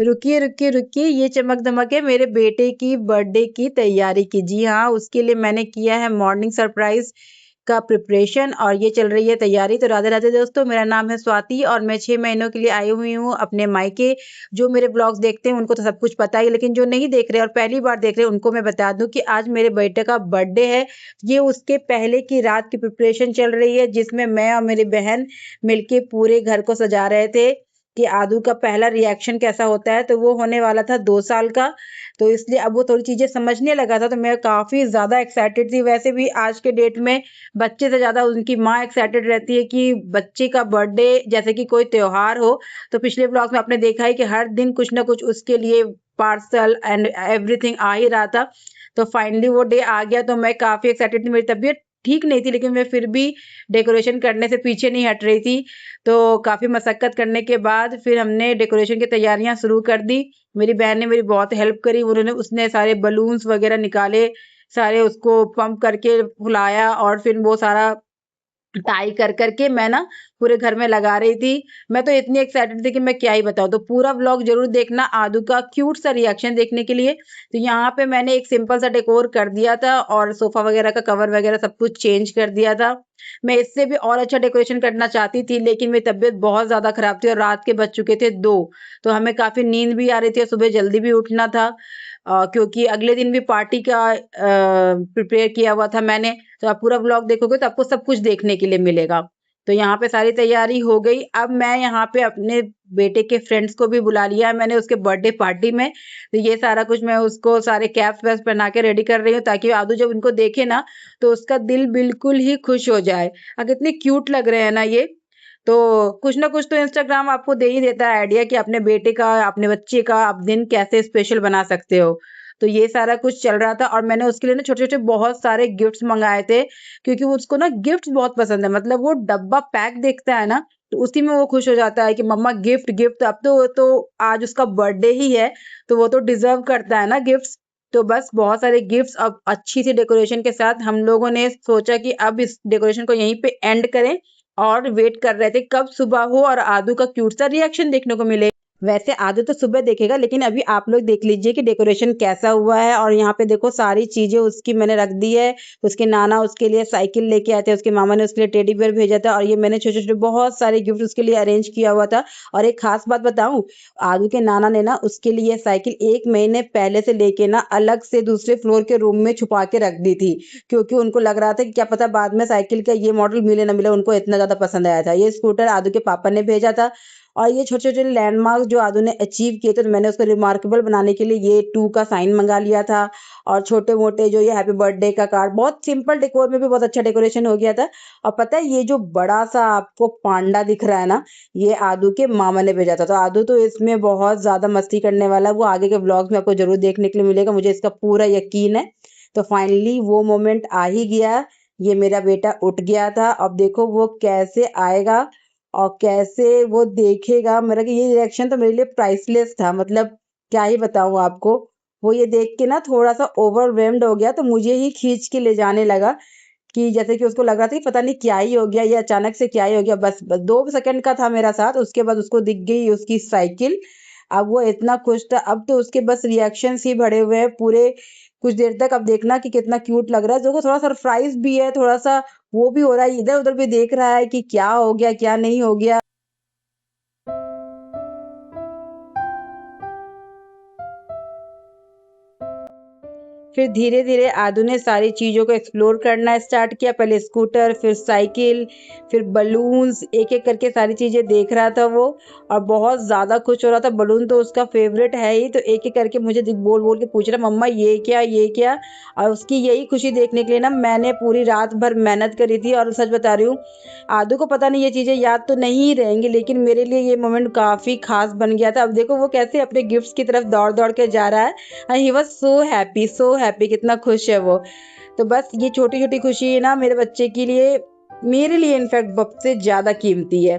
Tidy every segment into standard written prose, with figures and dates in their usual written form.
रुकिए, रुकिए, रुकिए, ये चमक-धमक है मेरे बेटे की बर्थडे की तैयारी की। जी हाँ, उसके लिए मैंने किया है मॉर्निंग सरप्राइज़ का प्रिपरेशन और ये चल रही है तैयारी। तो राधे-राधे दोस्तों, मेरा नाम है स्वाति और मैं 6 महीनों के लिए आई हुई हूँ अपने मायके। जो मेरे व्लॉग्स देखते हैं उनको तो सब कुछ पता ही है, लेकिन जो नहीं देख रहे और पहली बार देख रहे हैं उनको मैं बता दूँ कि आज मेरे बेटे का बर्थडे है। ये उसके पहले की रात की प्रिपरेशन चल रही है, जिसमें मैं और मेरी बहन मिलके पूरे घर को सजा रहे थे कि आदू का पहला रिएक्शन कैसा होता है। तो वो होने वाला था 2 साल का, तो इसलिए अब वो थोड़ी चीज़ें समझने लगा था, तो मैं काफ़ी ज़्यादा एक्साइटेड थी। वैसे भी आज के डेट में बच्चे से ज़्यादा उनकी माँ एक्साइटेड रहती है कि बच्चे का बर्थडे जैसे कि कोई त्योहार हो। तो पिछले व्लॉग्स में आपने देखा है कि हर दिन कुछ ना कुछ उसके लिए पार्सल एंड एवरीथिंग आ ही रहा था। तो फाइनली वो डे आ गया, तो मैं काफ़ी एक्साइटेड थी। मेरी तबीयत ठीक नहीं थी, लेकिन मैं फिर भी डेकोरेशन करने से पीछे नहीं हट रही थी। तो काफ़ी मशक्कत करने के बाद फिर हमने डेकोरेशन की तैयारियां शुरू कर दी। मेरी बहन ने मेरी बहुत हेल्प करी। उसने सारे बलून्स वगैरह निकाले, सारे उसको पंप करके फुलाया और फिर वो सारा टाई कर के मैं ना पूरे घर में लगा रही थी। मैं तो इतनी एक्साइटेड थी कि मैं क्या ही बताऊँ। तो पूरा व्लॉग ज़रूर देखना आदू का क्यूट सा रिएक्शन देखने के लिए। तो यहाँ पे मैंने एक सिंपल सा डेकोर कर दिया था और सोफ़ा वगैरह का कवर वगैरह सब कुछ चेंज कर दिया था। मैं इससे भी और अच्छा डेकोरेशन करना चाहती थी, लेकिन मेरी तबीयत बहुत ज़्यादा ख़राब थी और रात के बज चुके थे 2, तो हमें काफ़ी नींद भी आ रही थी और सुबह जल्दी भी उठना था। क्योंकि अगले दिन भी पार्टी का प्रिपेयर किया हुआ था मैंने। तो आप पूरा व्लॉग देखोगे तो आपको सब कुछ देखने के लिए मिलेगा। तो यहाँ पे सारी तैयारी हो गई। अब मैं यहाँ पे अपने बेटे के फ्रेंड्स को भी बुला लिया है मैंने उसके बर्थडे पार्टी में। तो ये सारा कुछ मैं उसको सारे कैप्स वैप्स पहना के रेडी कर रही हूँ, ताकि आदू जब इनको देखे ना तो उसका दिल बिल्कुल ही खुश हो जाए। कितने क्यूट लग रहे हैं ना ये। तो कुछ ना कुछ तो इंस्टाग्राम आपको दे ही देता है आइडिया कि अपने बेटे का, अपने बच्चे का आप दिन कैसे स्पेशल बना सकते हो। तो ये सारा कुछ चल रहा था और मैंने उसके लिए ना छोटे-छोटे बहुत सारे गिफ्ट्स मँगाए थे, क्योंकि उसको ना गिफ्ट्स बहुत पसंद है। मतलब वो डब्बा पैक देखता है ना, तो उसी में वो खुश हो जाता है कि मम्मा गिफ्ट, गिफ्ट। अब तो वो तो आज उसका बर्थडे ही है, तो वो तो डिज़र्व करता है ना गिफ्ट्स। तो बस बहुत सारे गिफ्ट्स अब अच्छी सी डेकोरेशन के साथ हम लोगों ने सोचा कि अब इस डेकोरेशन को यहीं पे एंड करें और वेट कर रहे थे कब सुबह हो और आदू का क्यूट सा रिएक्शन देखने को मिले। वैसे आदू तो सुबह देखेगा, लेकिन अभी आप लोग देख लीजिए कि डेकोरेशन कैसा हुआ है। और यहाँ पे देखो सारी चीजें उसकी मैंने रख दी है। उसके नाना उसके लिए साइकिल लेके आए थे, उसके मामा ने उसके लिए टेडी बियर भेजा था और ये मैंने छोटे छोटे बहुत सारे गिफ्ट उसके लिए अरेंज किया हुआ था। और एक खास बात बताऊं, आदू के नाना ने ना उसके लिए साइकिल 1 महीने पहले से लेके ना अलग से दूसरे फ्लोर के रूम में छुपा के रख दी थी, क्योंकि उनको लग रहा था कि क्या पता बाद में साइकिल का ये मॉडल मिले ना मिले, उनको इतना ज्यादा पसंद आया था। ये स्कूटर आदू के पापा ने भेजा था। और ये छोटे-छोटे लैंडमार्क जो आदू ने अचीव किए थे, तो मैंने उसको रिमार्केबल बनाने के लिए ये 2 का साइन मँगा लिया था। और छोटे-मोटे जो ये हैप्पी बर्थडे का कार्ड, बहुत सिंपल डेकोर में भी बहुत अच्छा डेकोरेशन हो गया था। और पता है ये जो बड़ा-सा आपको पांडा दिख रहा है ना, ये आदू के मामा ने भेजा था। तो आदू तो इसमें बहुत ज़्यादा मस्ती करने वाला है, वो आगे के व्लॉग्स में आपको ज़रूर देखने के लिए मिलेगा, मुझे इसका पूरा यकीन है। तो फाइनली वो मोमेंट आ ही गया, ये मेरा बेटा उठ गया था। अब देखो वो कैसे आएगा और कैसे वो देखेगा। मेरा कि ये रिएक्शन तो मेरे लिए प्राइसलेस था, मतलब क्या ही बताऊँ आपको। वो ये देख के ना थोड़ा-सा ओवरवेल्म्ड हो गया, तो मुझे ही खींच के ले जाने लगा कि जैसे कि उसको लग रहा था कि पता नहीं क्या ही हो गया, ये अचानक से क्या ही हो गया। बस 2 सेकंड का था मेरा साथ, उसके बाद उसको दिख गई उसकी साइकिल। अब वो इतना खुश था, अब तो उसके बस रिएक्शंस ही भरे हुए हैं पूरे कुछ देर तक। अब देखना कि कितना क्यूट लग रहा है। देखो थोड़ा सरप्राइज़ भी है, थोड़ा-सा वो भी हो रहा है, इधर-उधर भी देख रहा है कि क्या हो गया, क्या नहीं हो गया। फिर धीरे-धीरे आदू ने सारी चीज़ों को एक्सप्लोर करना स्टार्ट किया। पहले स्कूटर, फिर साइकिल, फिर बलून्स, एक-एक करके सारी चीज़ें देख रहा था वो और बहुत ज़्यादा खुश हो रहा था। बलून तो उसका फ़ेवरेट है ही, तो एक-एक करके मुझे बोल-बोल के पूछ रहा, मम्मा ये क्या, ये क्या? और उसकी यही खुशी देखने के लिए ना मैंने पूरी रात भर मेहनत करी थी। और सच बता रही हूँ, आदू को पता नहीं ये चीज़ें याद तो नहीं रहेंगी, लेकिन मेरे लिए ये मोमेंट काफ़ी ख़ास बन गया था। अब देखो वो कैसे अपने गिफ्ट्स की तरफ दौड़-दौड़ के जा रहा है। ही वाज़ सो हैप्पी, कितना खुश है वो। तो बस ये छोटी-छोटी खुशी ना मेरे बच्चे के लिए, मेरे लिए इनफैक्ट सबसे ज़्यादा कीमती है।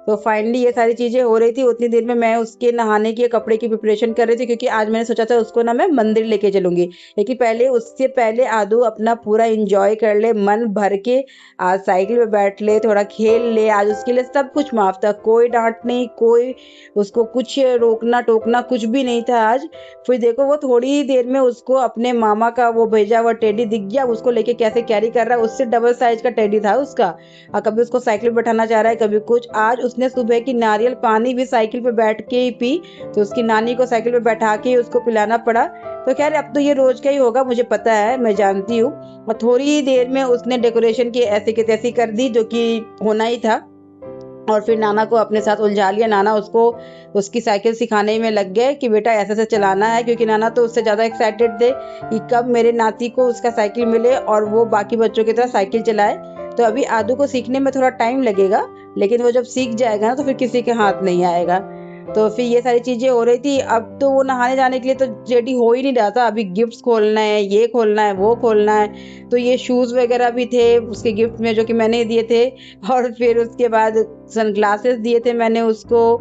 तो फाइनली ये सारी चीज़ें हो रही थी। उतनी देर में मैं उसके नहाने के कपड़े की प्रिपरेशन कर रही थी, क्योंकि आज मैंने सोचा था उसको ना मैं मंदिर लेके चलूँगी। लेकिन उससे पहले आदू अपना पूरा एन्जॉय कर ले, मन भर के आज साइकिल पे बैठ ले, थोड़ा खेल ले। आज उसके लिए सब कुछ माफ़ था, कोई डाँट नहीं, कोई उसको कुछ रोकना-टोकना कुछ भी नहीं था आज। फिर देखो वो थोड़ी ही देर में उसको अपने मामा का वो भेजा हुआ टेडी दिख गया, उसको लेके कैसे कैरी कर रहा है, उससे डबल साइज़ का टेडी था उसका। कभी उसको साइकिल पे बैठाना चाह रहा है, कभी कुछ। आज उसने सुबह की नारियल पानी भी साइकिल पे बैठ के ही पी, तो उसकी नानी को साइकिल पे बैठा के उसको पिलाना पड़ा। तो खैर अब तो ये रोज का ही होगा, मुझे पता है, मैं जानती हूँ। और थोड़ी ही देर में उसने डेकोरेशन की ऐसी की तैसी कर दी, जो कि होना ही था। और फिर नाना को अपने साथ उलझा लिया। नाना उसको उसकी साइकिल सिखाने में लग गए कि बेटा ऐसे ऐसे चलाना है, क्योंकि नाना तो उससे ज़्यादा एक्साइटेड थे कि कब मेरे नाती को उसका साइकिल मिले और वो बाकी बच्चों की तरह साइकिल चलाए। तो अभी आदू को सीखने में थोड़ा टाइम लगेगा, लेकिन वो जब सीख जाएगा ना तो फिर किसी के हाथ नहीं आएगा। तो फिर ये सारी चीज़ें हो रही थी। अब तो वो नहाने जाने के लिए तो रेडी हो ही नहीं रहा था। अभी गिफ्ट्स खोलना है, ये खोलना है, वो खोलना है। तो ये शूज़ वगैरह भी थे उसके गिफ्ट में, जो कि मैंने दिए थे। और फिर उसके बाद सनग्लासेस दिए थे मैंने उसको,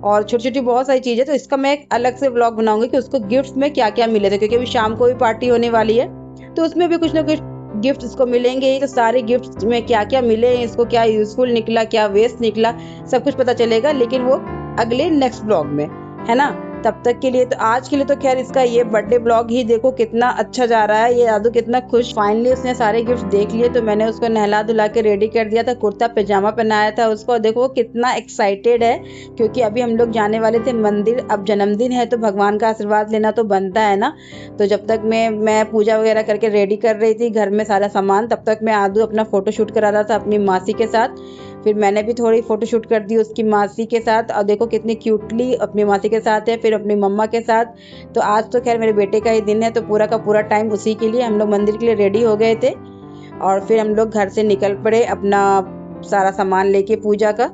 और छोटी-छोटी बहुत सारी चीज़ें। तो इसका मैं एक अलग से व्लॉग बनाऊँगी कि उसको गिफ्ट्स में क्या-क्या मिले थे, क्योंकि अभी शाम को भी पार्टी होने वाली है। तो उसमें भी कुछ ना कुछ गिफ्ट्स इसको मिलेंगे ही। तो सारे गिफ्ट्स में क्या-क्या मिले, इसको क्या यूज़फुल निकला, क्या वेस्ट निकला, सब कुछ पता चलेगा, लेकिन वो अगले नेक्स्ट ब्लॉग में, है ना? तब तक के लिए तो आज के लिए तो खैर इसका ये बर्थडे ब्लॉग ही देखो कितना अच्छा जा रहा है। ये आदू कितना खुश, फाइनली उसने सारे गिफ्ट देख लिए। तो मैंने उसको नहला धुला के रेडी कर दिया था, कुर्ता पैजामा पहनाया था उसको। और देखो वो कितना एक्साइटेड है, क्योंकि अभी हम लोग जाने वाले थे मंदिर। अब जन्मदिन है तो भगवान का आशीर्वाद लेना तो बनता है ना। तो जब तक मैं पूजा वगैरह करके रेडी कर रही थी घर में सारा सामान, तब तक मैं आदू अपना फ़ोटो शूट करा रहा था अपनी मासी के साथ। फिर मैंने भी थोड़ी फ़ोटो शूट कर दी उसकी मासी के साथ। और देखो कितनी क्यूटली अपनी मासी के साथ है, फिर अपनी मम्मा के साथ। तो आज तो खैर मेरे बेटे का ही दिन है, तो पूरा का पूरा टाइम उसी के लिए हम लोग मंदिर के लिए रेडी हो गए थे। और फिर हम लोग घर से निकल पड़े अपना सारा सामान लेके पूजा का।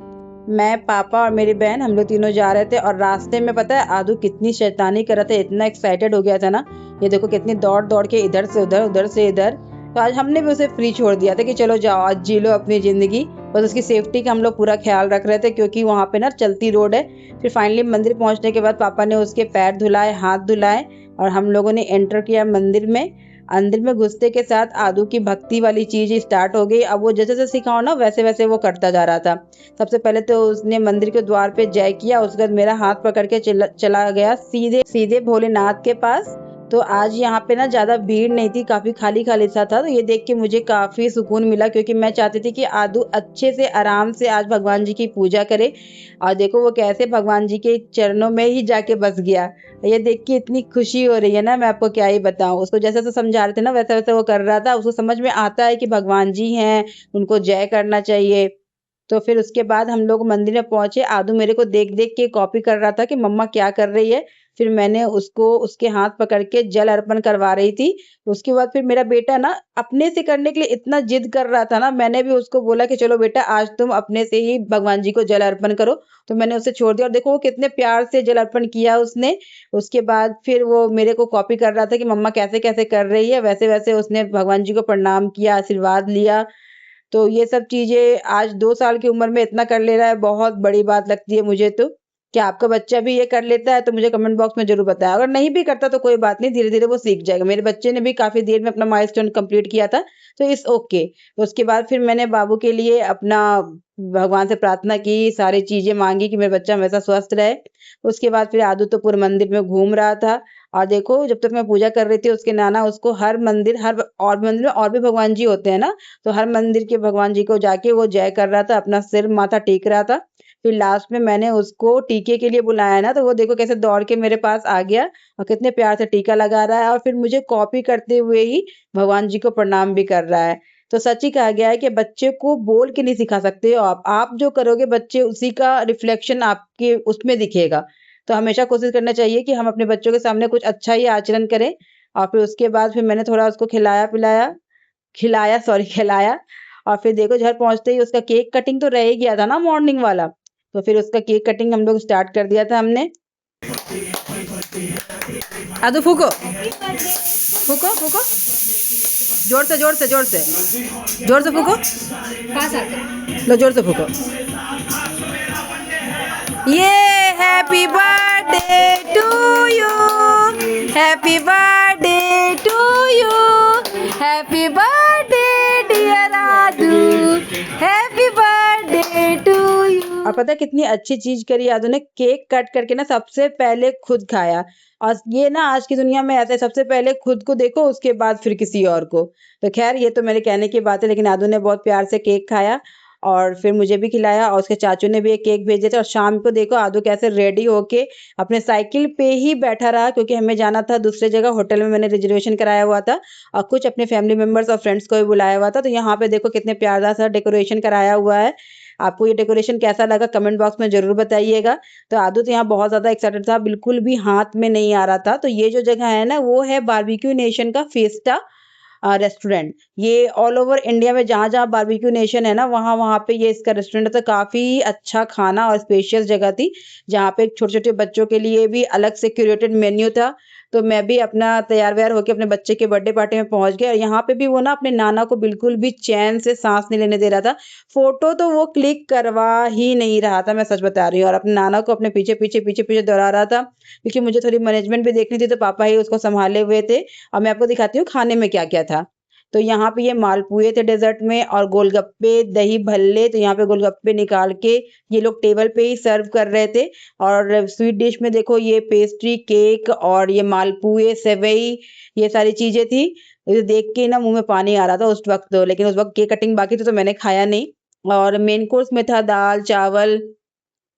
मैं, पापा और मेरी बहन, हम लोग तीनों जा रहे थे। और रास्ते में पता है आदू कितनी शैतानी कर रहा था, इतना एक्साइटेड हो गया था ना। ये देखो कितनी दौड़ दौड़ के इधर से उधर, उधर से इधर। तो आज हमने भी उसे फ्री छोड़ दिया था कि चलो जाओ, आज जी लो अपनी ज़िंदगी। बस उसकी सेफ्टी का हम लोग पूरा ख्याल रख रहे थे, क्योंकि वहाँ पे ना चलती रोड है। फिर फाइनली मंदिर पहुँचने के बाद पापा ने उसके पैर धुलाए, हाथ धुलाए, और हम लोगों ने एंटर किया मंदिर में। अंदर में घुसते के साथ आदू की भक्ति वाली चीज़ स्टार्ट हो गई। अब वो जैसे जैसे सिखाओ ना वैसे वैसे वो करता जा रहा था। सबसे पहले तो उसने मंदिर के द्वार पे जय किया, उसके बाद मेरा हाथ पकड़ के चला गया सीधे सीधे भोलेनाथ के पास। तो आज यहाँ पे ना ज़्यादा भीड़ नहीं थी, काफ़ी खाली-खाली सा था। तो ये देख के मुझे काफ़ी सुकून मिला, क्योंकि मैं चाहती थी कि आदू अच्छे से आराम से आज भगवान जी की पूजा करे। और देखो वो कैसे भगवान जी के चरणों में ही जाके बस गया। ये देख के इतनी खुशी हो रही है ना, मैं आपको क्या ही बताऊँ। उसको जैसे-जैसे समझा रहे थे ना वैसा-वैसा वो कर रहा था। उसको समझ में आता है कि भगवान जी हैं, उनको जय करना चाहिए। तो फिर उसके बाद हम लोग मंदिर में पहुँचे। आदू मेरे को देख-देख के कॉपी कर रहा था कि मम्मा क्या कर रही है। फिर मैंने उसको उसके हाथ पकड़ के जल अर्पण करवा रही थी। उसके बाद फिर मेरा बेटा ना अपने से करने के लिए इतना ज़िद कर रहा था ना, मैंने भी उसको बोला कि चलो बेटा आज तुम अपने से ही भगवान जी को जल अर्पण करो। तो मैंने उसे छोड़ दिया, और देखो वो कितने प्यार से जल अर्पण किया उसने। उसके बाद फिर वो मेरे को कॉपी कर रहा था कि मम्मा कैसे-कैसे कर रही है, वैसे-वैसे उसने भगवान जी को प्रणाम किया, आशीर्वाद लिया। तो ये सब चीज़ें आज 2 साल की उम्र में इतना कर ले रहा है, बहुत बड़ी बात लगती है मुझे तो। क्या आपका बच्चा भी ये कर लेता है तो मुझे कमेंट बॉक्स में ज़रूर बताएँ। अगर नहीं भी करता तो कोई बात नहीं, धीरे-धीरे वो सीख जाएगा। मेरे बच्चे ने भी काफ़ी देर में अपना माइलस्टोन कंप्लीट किया था, तो इट्स ओके। उसके बाद फिर मैंने बाबू के लिए अपना भगवान से प्रार्थना की, सारी चीज़ें माँगी कि मेरा बच्चा हमेशा स्वस्थ रहे। उसके बाद फिर आदू तो पूरे मंदिर में घूम रहा था। और देखो जब तक मैं पूजा कर रही थी, उसके नाना उसको हर मंदिर, हर और मंदिर में और भी भगवान जी होते हैं ना, तो हर मंदिर के भगवान जी को जाके वो जय कर रहा था, अपना सिर माथा टेक रहा था। फिर लास्ट में मैंने उसको टीके के लिए बुलाया ना, तो वो देखो कैसे दौड़ के मेरे पास आ गया और कितने प्यार से टीका लगा रहा है, और फिर मुझे कॉपी करते हुए ही भगवान जी को प्रणाम भी कर रहा है। तो सच ही कहा गया है कि बच्चे को बोल के नहीं सिखा सकते हो आप जो करोगे बच्चे उसी का रिफ्लेक्शन आपके उसमें दिखेगा। तो हमेशा कोशिश करना चाहिए कि हम अपने बच्चों के सामने कुछ अच्छा ही आचरण करें। और फिर उसके बाद फिर मैंने थोड़ा उसको खिलाया-पिलाया, खिलाया सॉरी खिलाया। और फिर देखो घर पहुँचते ही उसका केक कटिंग तो रह ही गया था ना मॉर्निंग वाला। तो फिर उसका केक कटिंग हम लोग स्टार्ट कर दिया था हमने। आदू फूको, फूको, फूको। जोर से, जोर से, जोर से। जोर से फूको। लो जोर से फूको। ये happy birthday to you, happy birthday to you, happy birthday dear Aadu, happy birthday to you. और पता है कितनी अच्छी चीज करी आदू ने, केक कट करके ना सबसे पहले खुद खाया। और ये ना आज की दुनिया में ऐसा है, सबसे पहले खुद को देखो उसके बाद फिर किसी और को। तो खैर ये तो मेरे कहने की बात है, लेकिन आदू ने बहुत प्यार से केक खाया और फिर मुझे भी खिलाया और उसके चाचू ने भी एक केक भेजे थे। और शाम को देखो आदू कैसे रेडी होके अपने साइकिल पे ही बैठा रहा, क्योंकि हमें जाना था दूसरे जगह, होटल में मैंने रिजर्वेशन कराया हुआ था और कुछ अपने फैमिली मेंबर्स और फ्रेंड्स को भी बुलाया हुआ था। तो यहाँ पे देखो कितने प्यारा सा डेकोरेशन कराया हुआ है। आपको ये डेकोरेशन कैसा लगा कमेंट बॉक्स में ज़रूर बताइएगा। तो आदू तो यहाँ बहुत ज़्यादा एक्साइटेड था, बिल्कुल भी हाथ में नहीं आ रहा था। तो ये जो जगह है ना वो है बारबेक्यू नेशन का फिएस्टा रेस्टोरेंट। ये ऑल ओवर इंडिया में जहाँ-जहाँ बारबेक्यू नेशन है ना वहाँ-वहाँ पे ये इसका रेस्टोरेंट है। तो काफ़ी अच्छा खाना और स्पेशियस जगह थी, जहाँ पे छोटे-छोटे बच्चों के लिए भी अलग से क्यूरेटेड मेन्यू था। तो मैं भी अपना तैयार-वैयार होके अपने बच्चे के बर्थडे पार्टी में पहुँच गई और यहाँ पे भी वो ना अपने नाना को बिल्कुल भी चैन से साँस नहीं लेने दे रहा था। फ़ोटो तो वो क्लिक करवा ही नहीं रहा था, मैं सच बता रही हूँ, और अपने नाना को अपने पीछे-पीछे, पीछे-पीछे दौड़ा रहा था, क्योंकि मुझे थोड़ी मैनेजमेंट भी देखनी थी, तो पापा ही उसको सँभाले हुए थे। और मैं आपको दिखाती हूँ खाने में क्या-क्या था। तो यहाँ पे ये मालपुए थे डेज़र्ट में और गोलगप्पे, दही भल्ले। तो यहाँ पे गोलगप्पे निकाल के ये लोग टेबल पे ही सर्व कर रहे थे। और स्वीट डिश में देखो ये पेस्ट्री, केक और ये मालपुए, सेवई, ये सारी चीज़ें थी। ये देख के ना मुँह में पानी आ रहा था उस वक़्त तो, लेकिन उस वक़्त केक कटिंग बाकी थी तो मैंने खाया नहीं। और मेन कोर्स में था दाल, चावल,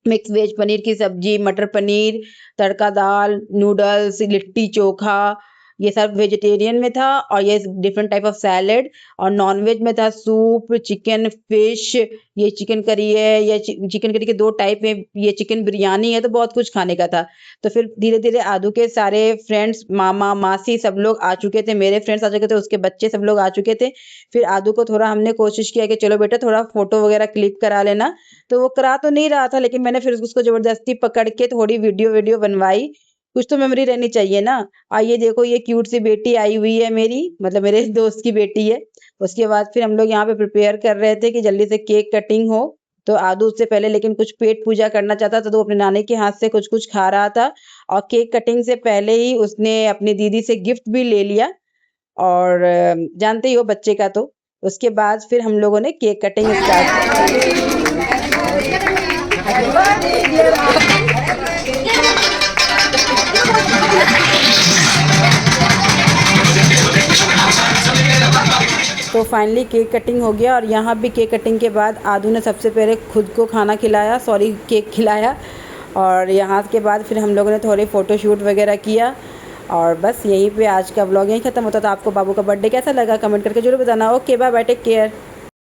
मिक्स वेज, पनीर की सब्जी, मटर पनीर, तड़का दाल, नूडल्स, लिट्टी चोखा, ये सब वेजिटेरियन में था। और ये डिफरेंट टाइप ऑफ सैलेड। और नॉन वेज में था सूप, चिकन, फिश, ये चिकन करी है, ये चिकन करी के 2 टाइप में, ये चिकन बिरयानी है, तो बहुत कुछ खाने का था। तो फिर धीरे-धीरे आदू के सारे फ्रेंड्स, मामा, मासी सब लोग आ चुके थे, मेरे फ्रेंड्स आ चुके थे, उसके बच्चे सब लोग आ चुके थे। फिर आदू को थोड़ा हमने कोशिश किया कि चलो बेटा थोड़ा फ़ोटो वगैरह क्लिक करा लेना। तो वो करा तो नहीं रहा था, लेकिन मैंने फिर उसको ज़बरदस्ती पकड़ के थोड़ी वीडियो बनवाई। कुछ तो मेमोरी रहनी चाहिए ना। ये देखो ये क्यूट सी बेटी आई हुई है मेरी, मतलब मेरे दोस्त की बेटी है। उसके बाद फिर हम लोग यहाँ पे प्रिपेयर कर रहे थे कि जल्दी से केक कटिंग हो। तो आदू उससे पहले लेकिन कुछ पेट पूजा करना चाहता था, तो वो अपने नानी के हाथ से कुछ-कुछ खा रहा था। और केक कटिंग से पहले ही उसने अपनी दीदी से गिफ्ट भी ले लिया। और जानते ही हो बच्चे का तो। उसके बाद फिर हम लोगों ने केक कटिंग स्टार्ट। तो फाइनली केक कटिंग हो गया। और यहाँ भी केक कटिंग के बाद आदू ने सबसे पहले खुद को खाना खिलाया, सॉरी केक खिलाया। और यहाँ के बाद फिर हम लोगों ने थोड़े फ़ोटोशूट वगैरह किया। और बस यहीं पे आज का व्लॉग यहीं ख़त्म होता था। आपको बाबू का बर्थडे कैसा लगा कमेंट करके ज़रूर बताना। Okay bye bye, take care.